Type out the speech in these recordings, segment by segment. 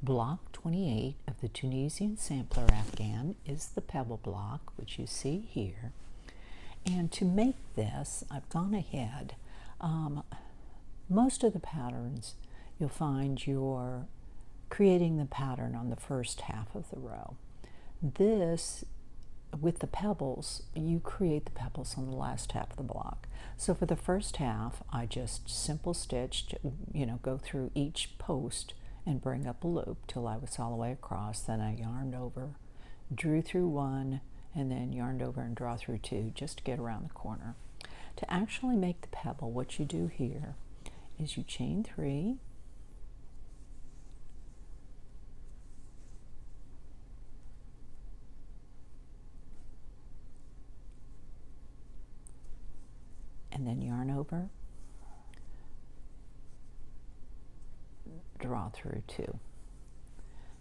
Block 28 of the Tunisian sampler Afghan is the pebble block, which you see here. And to make this, I've gone ahead. Most of the patterns, you'll find you're creating the pattern on the first half of the row. This, with the pebbles, you create the pebbles on the last half of the block. So for the first half, I just simple stitched, go through each post and bring up a loop till I was all the way across. Then I yarned over, drew through one, and then yarned over and draw through two just to get around the corner. To actually make the pebble, what you do here is you chain 3, and then yarn over, draw through 2.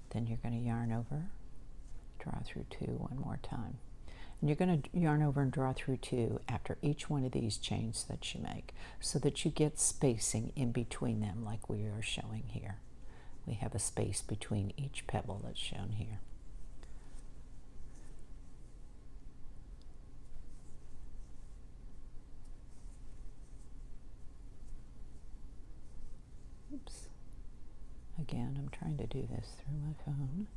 Then you're going to yarn over, draw through 2 one more time. And you're going to yarn over and draw through 2 after each one of these chains that you make, so that you get spacing in between them like we are showing here. We have a space between each pebble that's shown here. Oops. Again, I'm trying to do this through my phone.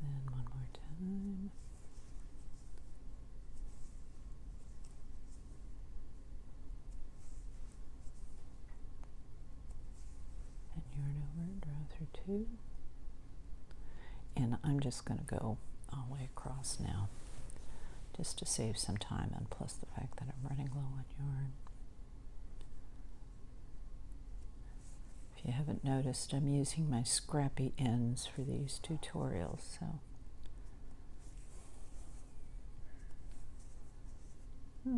Then one more time. And yarn over and draw through 2. And I'm just going to go all the way across now, just to save some time, and plus the fact that I'm running low on yarn. If you haven't noticed, I'm using my scrappy ends for these tutorials, so.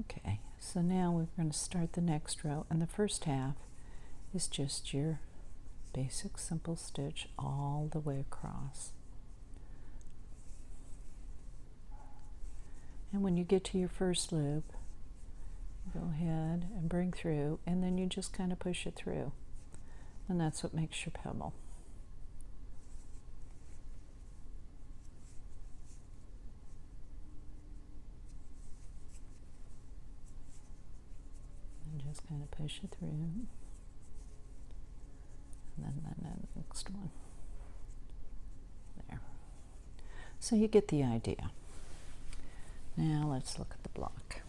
Okay, so now we're going to start the next row, and the first half is just your basic simple stitch all the way across. And when you get to your first loop, go ahead and bring through, and then you just kind of push it through. And that's what makes your pebble. And just kind of push it through. And then the next one. There. So you get the idea. Now let's look at the block.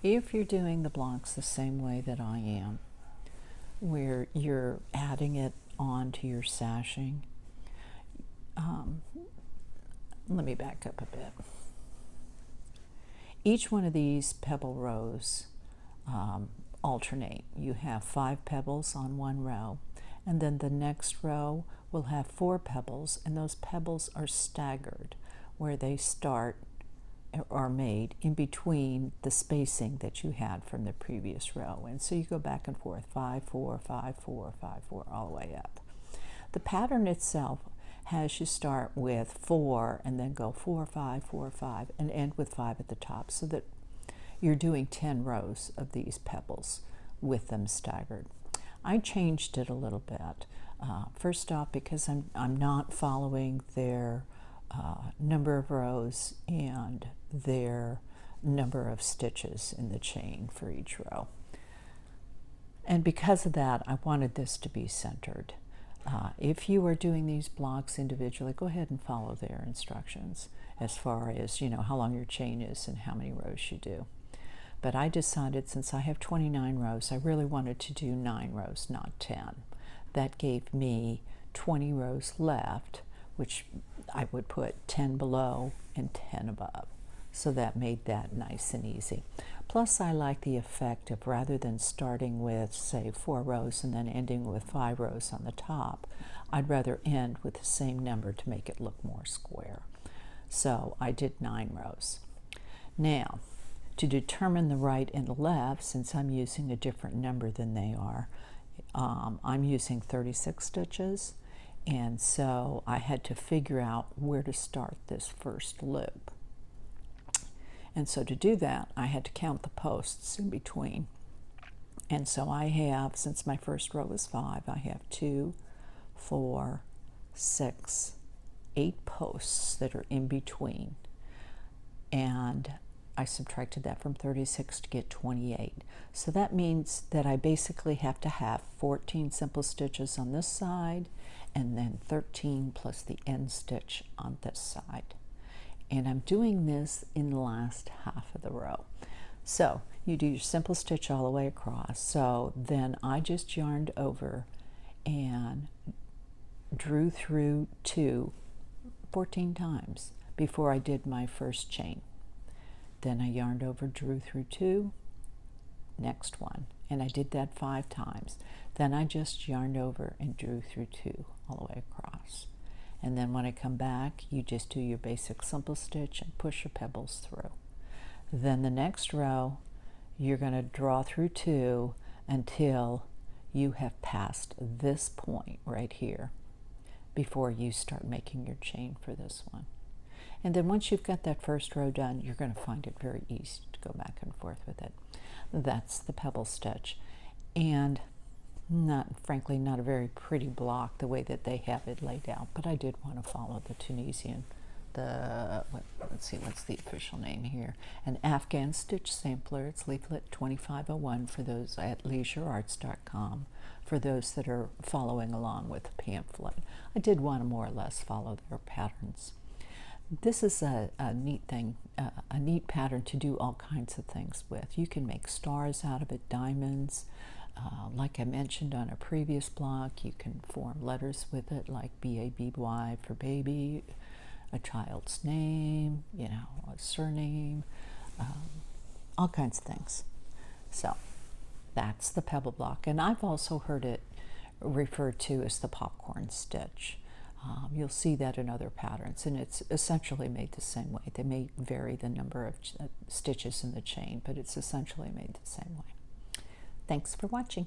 If you're doing the blocks the same way that I am, where you're adding it onto your sashing, let me back up a bit. Each one of these pebble rows alternate. You have 5 pebbles on one row, and then the next row will have 4 pebbles, and those pebbles are staggered, where they start are made in between the spacing that you had from the previous row. And so you go back and forth, 5, 4, 5, 4, 5, 4, all the way up. The pattern itself has you start with 4 and then go 4, 5, 4, 5, and end with 5 at the top, so that you're doing 10 rows of these pebbles with them staggered. I changed it a little bit. First off, because I'm not following their number of rows and their number of stitches in the chain for each row. And because of that, I wanted this to be centered. If you are doing these blocks individually, go ahead and follow their instructions as far as, how long your chain is and how many rows you do. But I decided, since I have 29 rows, I really wanted to do 9 rows, not 10. That gave me 20 rows left, which I would put 10 below and 10 above. So that made that nice and easy. Plus, I like the effect of, rather than starting with, say, 4 rows and then ending with 5 rows on the top, I'd rather end with the same number to make it look more square. So I did 9 rows. Now, to determine the right and the left, since I'm using a different number than they are, I'm using 36 stitches. And so I had to figure out where to start this first loop. And so to do that, I had to count the posts in between. And so I have, since my first row is 5, I have 2, 4, 6, 8 posts that are in between. And I subtracted that from 36 to get 28. So that means that I basically have to have 14 simple stitches on this side and then 13 plus the end stitch on this side. And I'm doing this in the last half of the row. So you do your simple stitch all the way across. So then I just yarned over and drew through 2 14 times before I did my first chain. Then I yarned over, drew through 2, next one, and I did that 5 times. Then I just yarned over and drew through 2 all the way across. And then when I come back, you just do your basic simple stitch and push your pebbles through. Then the next row, you're going to draw through 2 until you have passed this point right here before you start making your chain for this one. And then once you've got that first row done, you're going to find it very easy to go back and forth with it. That's the pebble stitch. And frankly, not a very pretty block the way that they have it laid out, but I did want to follow the Tunisian, let's see, what's the official name here? An Afghan stitch sampler. It's leaflet 2501 for those at leisurearts.com, for those that are following along with the pamphlet. I did want to more or less follow their patterns. This is a neat thing, a neat pattern to do all kinds of things with. You can make stars out of it, diamonds. Like I mentioned on a previous block, you can form letters with it, like B-A-B-Y for baby, a child's name, you know, a surname, all kinds of things. So that's the pebble block. And I've also heard it referred to as the popcorn stitch. You'll see that in other patterns, and it's essentially made the same way. They may vary the number of stitches in the chain, but it's essentially made the same way. Thanks for watching.